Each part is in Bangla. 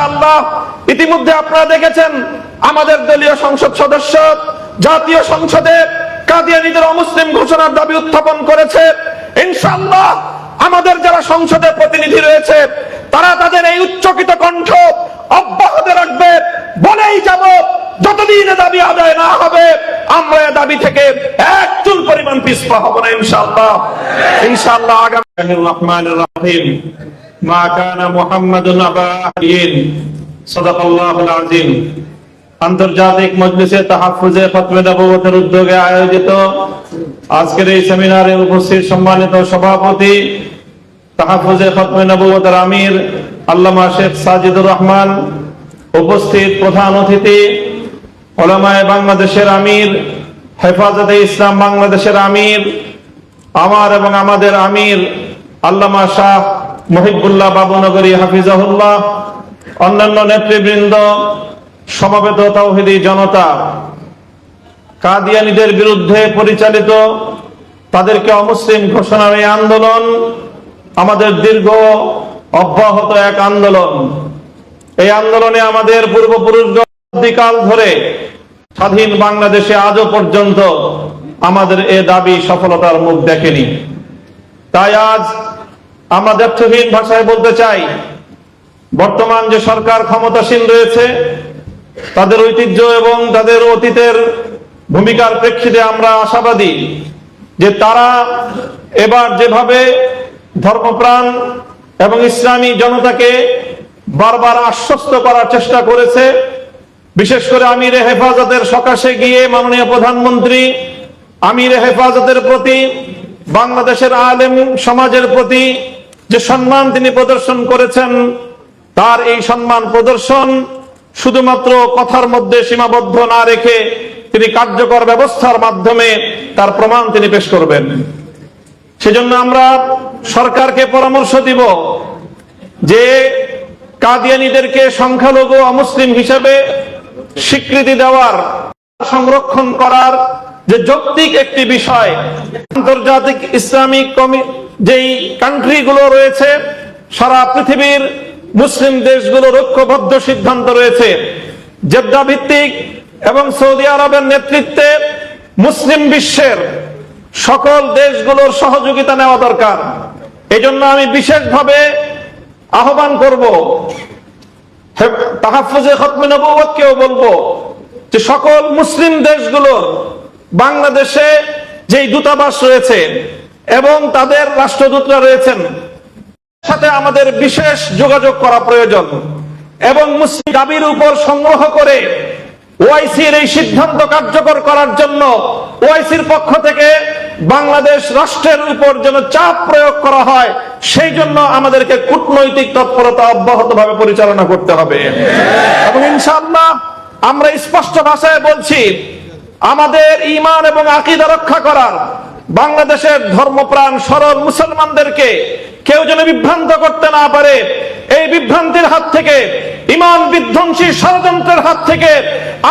ইনশাআল্লাহ ইতিমধ্যে আপনারা দেখেছেন আমাদের দলীয় সংসদ সদস্য জাতীয় সংসদে কাদিয়ানীদের অমুসলিম ঘোষণার দাবি উত্থাপন করেছে। ইনশাআল্লাহ আমাদের যারা সংসদে প্রতিনিধি রয়েছে তারা তাদের এই উচ্চকিত কণ্ঠ অব্যাহত রাখবে, বলেই যাব যতদিন দাবি আদায় না হবে আমরা এই দাবি থেকে এক চুল পরিমাণ পিছপা হব না ইনশাআল্লাহ। ইনশাআল্লাহ আগামী রহমানির রহিম মা কানা মুহাম্মাদুন আবা আহদিন সাদাকাল্লাহুল আযীম। আন্তর্জাতিক মজলিসে তাহাফুজে খতমে নবুয়তের উদ্যোগে আয়োজিত আজকের এই সেমিনারে উপস্থিত সম্মানিত সভাপতি তাহাফুজে খতমে নবুয়তের আমির আল্লামা শেখ সাজিদুর রহমান, উপস্থিত প্রধান অতিথি উলামায়ে বাংলাদেশের আমির, হেফাজতে ইসলাম বাংলাদেশের আমির, আমার এবং আমাদের আমির আল্লামা শাহ মুহিবুল্লাহ বাবুনগরী হাফিজাহুল্লাহ, অন্যান্য নেতৃবৃন্দ, সমবেত তাওহীদি জনতা, কাদিয়ানীদের বিরুদ্ধে পরিচালিত তাদেরকে অমুসলিম ঘোষণার এই আন্দোলন আমাদের দীর্ঘ অব্যাহত এক আন্দোলন। এই আন্দোলনে আমাদের পূর্বপুরুষগণ অতীতকাল ধরে স্বাধীন বাংলাদেশে আজও পর্যন্ত আমাদের এ দাবি সফলতার মুখ দেখেনি। তাই আজ আমরা দ্ব্যর্থহীন ভাষায় বলতে চাই, বর্তমান যে সরকার ক্ষমতাসীন রয়েছে তাদের ঐতিহ্য এবং তাদের অতীতের ভূমিকার প্রেক্ষিতে আমরা আশাবাদী যে তারা এবার যেভাবে ধর্মপ্রাণ এবং ইসলামী জনতাকে বারবার আশ্বস্ত করার চেষ্টা করেছে, বিশেষ করে আমিরে হেফাজতের সকাশে গিয়ে মাননীয় প্রধানমন্ত্রী আমিরে হেফাজতের প্রতি, বাংলাদেশের আলেম সমাজের প্রতি যে সম্মান তিনি প্রদর্শন করেছেন, তার এই সম্মান প্রদর্শন শুধুমাত্র কথার মধ্যে সীমাবদ্ধ না রেখে তিনি কার্যকর ব্যবস্থার মাধ্যমে তার প্রমাণ তিনি পেশ করবেন। সেজন্য আমরা সরকারকে পরামর্শ দিব যে কাদিয়ানীদেরকে সংখ্যালঘু অমুসলিম হিসেবে স্বীকৃতি দেওয়ার, সংরক্ষণ করার যে যৌক্তিক একটি বিষয়, আন্তর্জাতিক ইসলামিক যেই কান্ট্রিগুলো রয়েছে, সারা পৃথিবীর মুসলিম দেশগুলোর ঐক্যবদ্ধ সিদ্ধান্ত রয়েছে, জেদ্দা ভিত্তিক এবং সৌদি আরবের নেতৃত্বে মুসলিম বিশ্বের সকল দেশগুলোর সহযোগিতা নেওয়া দরকার। এজন্য আমি বিশেষভাবে আহ্বান করব, তাহাফুজে খতমে নবুয়তকেও বলবো যে সকল মুসলিম দেশগুলোর বাংলাদেশে যেই দূতাবাস রয়েছে এবং তাদের রাষ্ট্রদূতরা রয়েছেন সাথে আমাদের বিশেষ যোগাযোগ করা প্রয়োজন এবং মুসলিম দাবির উপর সংগ্রহ করে ওআইসির এই সিদ্ধান্ত কার্যকর করার জন্য ওআইসির পক্ষ থেকে বাংলাদেশ রাষ্ট্রের উপর যেন চাপ প্রয়োগ করা হয়, সেই জন্য আমাদেরকে কূটনৈতিক তৎপরতা অব্যাহতভাবে পরিচালনা করতে হবে। এবং ইনশাআল্লাহ আমরা স্পষ্ট ভাষায় বলছি, আমাদের ঈমান এবং আকীদা রক্ষা করার, বাংলাদেশের ধর্মপ্রাণ সরল মুসলমানদেরকে কেউ যেন বিভ্রান্ত করতে না পারে, এই বিভ্রান্তির হাত থেকে, ঈমান বিধ্বংসী ষড়যন্ত্রের হাত থেকে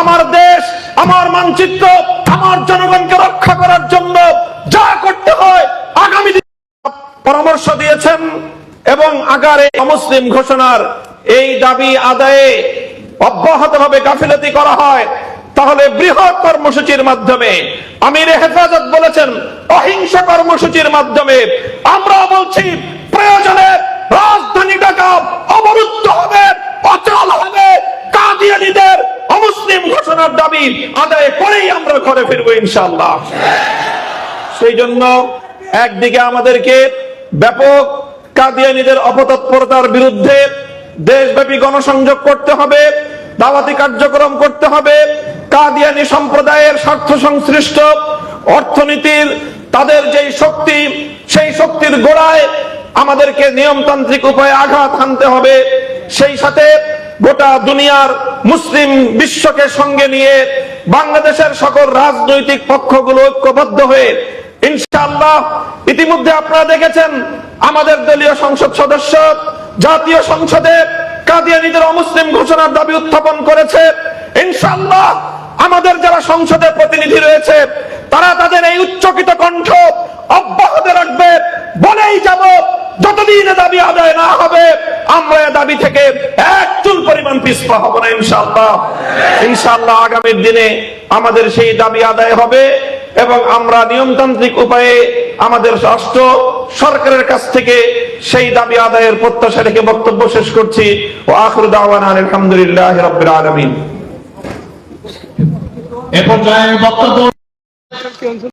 আমার দেশ, আমার মানচিত্র, আমার জনগণকে রক্ষা করার জন্য যা করতে হয় আগামী দিনে পরামর্শ দিয়েছেন। এবং আগারে অমুসলিম ঘোষণার এই দাবি আদায়ে অব্যাহতভাবে গাফিলতি করা হয়, তাহলে বৃহৎ কর্মসূচির মাধ্যমে, আমিরে হেফাজত বলেছেন অহিংস কর্মসূচির মাধ্যমে, আমরা বলছি প্রয়োজনে রাজধানী ঢাকা অবরুদ্ধ হবে, অচল হবে, কাদিয়ানীদের অমুসলিম ঘোষণার দাবি আদায় করেই আমরা ঘরে ফিরবো ইনশাআল্লাহ। সেই জন্য একদিকে আমাদেরকে ব্যাপক কাদিয়ানীদের অপতৎপরতার বিরুদ্ধে দেশব্যাপী গণসংযোগ করতে হবে, দাওয়াতি কার্যক্রম করতে হবে, কাদিয়ানী সম্প্রদায়ের স্বার্থ সংশ্লিষ্ট অর্থনীতির তাদের যেই শক্তি, সেই শক্তির গোড়ায় আমাদেরকে নিয়মতান্ত্রিক উপায়ে আঘাত হানতে হবে। সেই সাথে গোটা দুনিয়ার মুসলিম বিশ্বকে সঙ্গে নিয়ে বাংলাদেশের সকল রাজনৈতিক পক্ষগুলো ঐক্যবদ্ধ হয়ে ইনশাআল্লাহ, ইতিমধ্যে আপনারা দেখেছেন আমাদের দলীয় সংসদ সদস্য জাতীয় সংসদে কাদিয়ানীদের অমুসলিম ঘোষণার দাবি উত্থাপন করেছে। ইনশাআল্লাহ আমাদের যারা সংসদে প্রতিনিধি রয়েছে তারা তাদের এই উচ্চকিত কণ্ঠ অব্যাহত রাখবে, বলেই যাব যতদিন দাবি আদায় না হবে আমরা দাবি থেকে এক চুল পরিমাণ পিছপা হব না ইনশাআল্লাহ। ইনশাআল্লাহ আগামীর দিনে আমাদের সেই দাবি আদায় হবে এবং আমরা নিয়মতান্ত্রিক উপায়ে আমাদের রাষ্ট্র সরকারের কাছ থেকে সেই দাবি আদায়ের প্রত্যাশা রেখে বক্তব্য শেষ করছি। ওয়া আখিরু দাওয়ানা আলহামদুলিল্লাহি রাব্বিল আলামিন। এ পর্যায়ে বক্তব্য